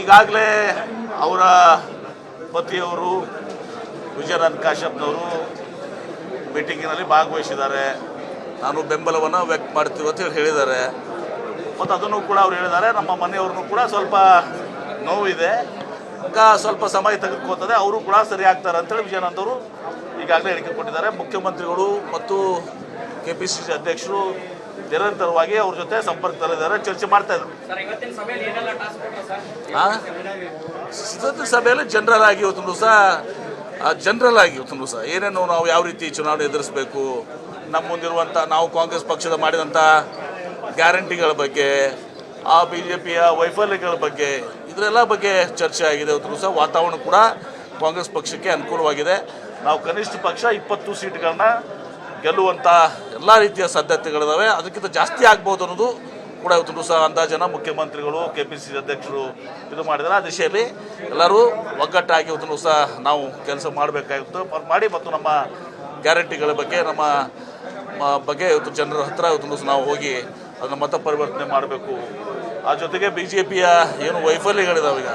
ಈಗಾಗಲೇ ಅವರ ಪತಿಯವರು ವಿಜಯನಂದ ಕಾಶ್ಯಪ್ನವರು ಮೀಟಿಂಗಿನಲ್ಲಿ ಭಾಗವಹಿಸಿದ್ದಾರೆ. ನಾನು ಬೆಂಬಲವನ್ನು ವ್ಯಕ್ತ ಮಾಡ್ತೀವಿ ಅಂತ ಹೇಳಿದ್ದಾರೆ. ಮತ್ತು ಅದನ್ನು ಕೂಡ ಅವ್ರು ಹೇಳಿದ್ದಾರೆ. ನಮ್ಮ ಮನೆಯವ್ರನ್ನೂ ಕೂಡ ಸ್ವಲ್ಪ ನೋವಿದೆ, ಸ್ವಲ್ಪ ಸಮಯ ತೆಗೆದುಕೋತದೆ, ಅವರು ಕೂಡ ಸರಿ ಆಗ್ತಾರೆ ಅಂತೇಳಿ ವಿಜಯನಂದ್ ಅವರು ಈಗಾಗಲೇ ಹೇಳಿಕೆ ಕೊಟ್ಟಿದ್ದಾರೆ. ಮುಖ್ಯಮಂತ್ರಿಗಳು ಮತ್ತು KPCC ಅಧ್ಯಕ್ಷರು ನಿರಂತರವಾಗಿ ಅವ್ರ ಜೊತೆ ಸಂಪರ್ಕದಲ್ಲಿದ್ದಾರೆ, ಚರ್ಚೆ ಮಾಡ್ತಾ ಇದ್ದಾರೆ. ಇವತ್ತಿನ ಸಭೆಯಲ್ಲಿ ಜನರಲ್ ಆಗಿ ಇವತ್ತು ಸಹ ಏನೇನು ನಾವು ಯಾವ ರೀತಿ ಚುನಾವಣೆ ಎದುರಿಸಬೇಕು, ನಮ್ಮ ಮುಂದಿರುವಂಥ ನಾವು ಕಾಂಗ್ರೆಸ್ ಪಕ್ಷದ ಮಾಡಿದಂಥ ಗ್ಯಾರಂಟಿಗಳ ಬಗ್ಗೆ, ಆ BJPಯ ವೈಫಲ್ಯಗಳ ಬಗ್ಗೆ, ಇದರೆಲ್ಲ ಬಗ್ಗೆ ಚರ್ಚೆ ಆಗಿದೆ. ಇವತ್ತು ಸಹ ವಾತಾವರಣ ಕೂಡ ಕಾಂಗ್ರೆಸ್ ಪಕ್ಷಕ್ಕೆ ಅನುಕೂಲವಾಗಿದೆ. ನಾವು ಕನಿಷ್ಠ ಪಕ್ಷ 20 ಸೀಟ್ಗಳನ್ನ ಗೆಲ್ಲುವಂಥ ಎಲ್ಲ ರೀತಿಯ ಸಾಧ್ಯತೆಗಳಿದ್ದಾವೆ. ಅದಕ್ಕಿಂತ ಜಾಸ್ತಿ ಆಗ್ಬೋದು ಅನ್ನೋದು ಕೂಡ ಇವತ್ತು ಸಹ ಅಂದಾಜನ ಮುಖ್ಯಮಂತ್ರಿಗಳು KPCC ಅಧ್ಯಕ್ಷರು ಇದು ಮಾಡಿದ್ದಾರೆ. ಆ ದಿಶೆಯಲ್ಲಿ ಎಲ್ಲರೂ ಒಗ್ಗಟ್ಟಾಗಿ ಇವತ್ತು ಸಹ ನಾವು ಕೆಲಸ ಮಾಡಬೇಕಾಗಿತ್ತು ಮಾಡಿ ಮತ್ತು ನಮ್ಮ ಗ್ಯಾರಂಟಿಗಳ ಬಗ್ಗೆ ನಮ್ಮ ಬಗ್ಗೆ ಇವತ್ತು ಜನರ ಹತ್ರ ಇವತ್ತು ಸಹ ನಾವು ಹೋಗಿ ಅದನ್ನು ಮತ ಪರಿವರ್ತನೆ ಮಾಡಬೇಕು. ಆ ಜೊತೆಗೆ BJPಯ ಏನು ವೈಫಲ್ಯಗಳಿದಾವೆ ಈಗ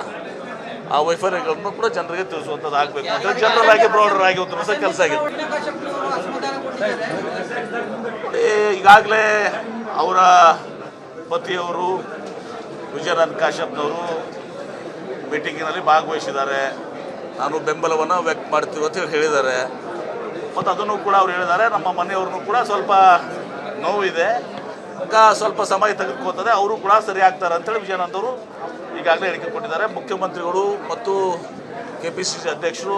ಆ ವೈಫಲ್ಯಗಳನ್ನು ಕೂಡ ಜನರಿಗೆ ತಿಳಿಸುವಂಥದ್ದು ಆಗಬೇಕು ಅಂತ ಜನರಲ್ ಆಗಿ ಬ್ರಾಡರ್ ಆಗಿ ಇವತ್ತು ಸಹ ಕೆಲಸ ಆಗಿದೆ. ಈಗಾಗಲೇ ಅವರ ಪತಿಯವರು ವಿಜಯನಂದ ಕಾಶ್ಯಪ್ನವರು ಮೀಟಿಂಗಿನಲ್ಲಿ ಭಾಗವಹಿಸಿದ್ದಾರೆ. ನಾನು ಬೆಂಬಲವನ್ನು ವ್ಯಕ್ತ ಮಾಡ್ತೀವಿ ಅಂತ ಹೇಳಿದ್ದಾರೆ. ಮತ್ತು ಅದನ್ನು ಕೂಡ ಅವ್ರು ಹೇಳಿದ್ದಾರೆ. ನಮ್ಮ ಮನೆಯವ್ರನ್ನೂ ಕೂಡ ಸ್ವಲ್ಪ ನೋವಿದೆ, ಸ್ವಲ್ಪ ಸಮಯ ತೆಗೆದುಕೋತದೆ, ಅವರು ಕೂಡ ಸರಿ ಆಗ್ತಾರೆ ಅಂತೇಳಿ ವಿಜಯನಂದ್ ಅವರು ಈಗಾಗಲೇ ಹೇಳಿಕೆ ಕೊಟ್ಟಿದ್ದಾರೆ. ಮುಖ್ಯಮಂತ್ರಿಗಳು ಮತ್ತು KPCC ಅಧ್ಯಕ್ಷರು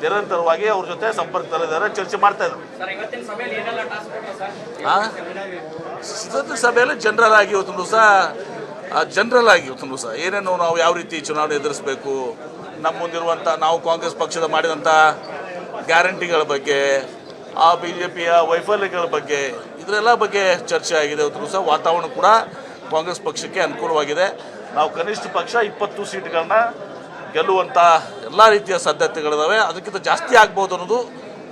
ನಿರಂತರವಾಗಿ ಅವ್ರ ಜೊತೆ ಸಂಪರ್ಕದಲ್ಲಿದ್ದಾರೆ, ಚರ್ಚೆ ಮಾಡ್ತಾ ಇದ್ದಾರೆ. ಇವತ್ತಿನ ಸಭೆಯಲ್ಲಿ ಜನರಲ್ ಆಗಿ ಇವತ್ತು ಸಹ ಏನೇನು ನಾವು ಯಾವ ರೀತಿ ಚುನಾವಣೆ ಎದುರಿಸಬೇಕು, ನಮ್ಮ ಮುಂದಿರುವಂಥ ನಾವು ಕಾಂಗ್ರೆಸ್ ಪಕ್ಷದ ಮಾಡಿದಂಥ ಗ್ಯಾರಂಟಿಗಳ ಬಗ್ಗೆ, ಆ BJPಯ ವೈಫಲ್ಯಗಳ ಬಗ್ಗೆ, ಇದರೆಲ್ಲ ಬಗ್ಗೆ ಚರ್ಚೆ ಆಗಿದೆ. ಇವತ್ತು ಸಹ ವಾತಾವರಣ ಕೂಡ ಕಾಂಗ್ರೆಸ್ ಪಕ್ಷಕ್ಕೆ ಅನುಕೂಲವಾಗಿದೆ. ನಾವು ಕನಿಷ್ಠ ಪಕ್ಷ 20 ಸೀಟ್ಗಳನ್ನ ಗೆಲ್ಲುವಂಥ ಎಲ್ಲ ರೀತಿಯ ಸಾಧ್ಯತೆಗಳಿದ್ದಾವೆ. ಅದಕ್ಕಿಂತ ಜಾಸ್ತಿ ಆಗ್ಬೋದು ಅನ್ನೋದು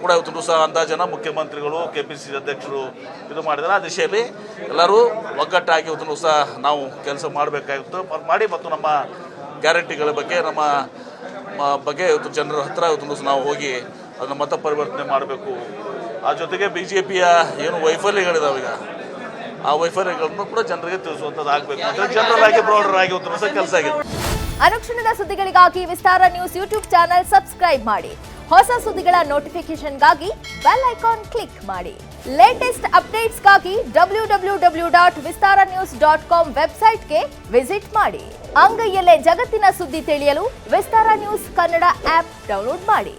ಕೂಡ ಇವತ್ತು ಸಹ ಅಂದಾಜನ ಮುಖ್ಯಮಂತ್ರಿಗಳು KPCC ಅಧ್ಯಕ್ಷರು ಇದು ಮಾಡಿದ್ದಾರೆ. ಆ ದಿಶೆಯಲ್ಲಿ ಎಲ್ಲರೂ ಒಗ್ಗಟ್ಟಾಗಿ ಇವತ್ತು ಸಹ ನಾವು ಕೆಲಸ ಮಾಡಬೇಕಾಗಿತ್ತು ಮಾಡಿ ಮತ್ತು ನಮ್ಮ ಗ್ಯಾರಂಟಿಗಳ ಬಗ್ಗೆ ನಮ್ಮ ಬಗ್ಗೆ ಇವತ್ತು ಜನರ ಹತ್ರ ಇವತ್ತು ಸಹ ನಾವು ಹೋಗಿ ಅದನ್ನು ಮತ ಪರಿವರ್ತನೆ ಮಾಡಬೇಕು. ಆ ಜೊತೆಗೆ BJPಯ ಏನು ವೈಫಲ್ಯಗಳಿದಾವೆ ಈಗ ಆ ವೈಫಲ್ಯಗಳನ್ನು ಕೂಡ ಜನರಿಗೆ ತಿಳಿಸುವಂಥದ್ದು ಆಗಬೇಕು ಅಂತ ಜನರಲ್ ಆಗಿ ಬ್ರಾಡರ್ ಆಗಿ ಇವತ್ತು ಸಹ ಕೆಲಸ ಆಗಿದೆ. ಅನುಕ್ಷಣದ ಸುದ್ದಿಗಳಿಗಾಗಿ ವಿಸ್ತಾರ ನ್ಯೂಸ್ ಯೂಟ್ಯೂಬ್ ಚಾನೆಲ್ ಸಬ್ಸ್ಕ್ರೈಬ್ ಮಾಡಿ. ಹೊಸ ಸುದ್ದಿಗಳ ನೋಟಿಫಿಕೇಶನ್ಗಾಗಿ ಬೆಲ್ ಐಕಾನ್ ಕ್ಲಿಕ್ ಮಾಡಿ. ಲೇಟೆಸ್ಟ್ ಅಪ್ಡೇಟ್ಸ್ಗಾಗಿ www.vistaranews.com ವೆಬ್ಸೈಟ್ಗೆ ವಿಸಿಟ್ ಮಾಡಿ. ಅಂಗೈಯಲ್ಲೇ ಜಗತ್ತಿನ ಸುದ್ದಿ ತಿಳಿಯಲು ವಿಸ್ತಾರ ನ್ಯೂಸ್ ಕನ್ನಡ ಆಪ್ ಡೌನ್ಲೋಡ್ ಮಾಡಿ.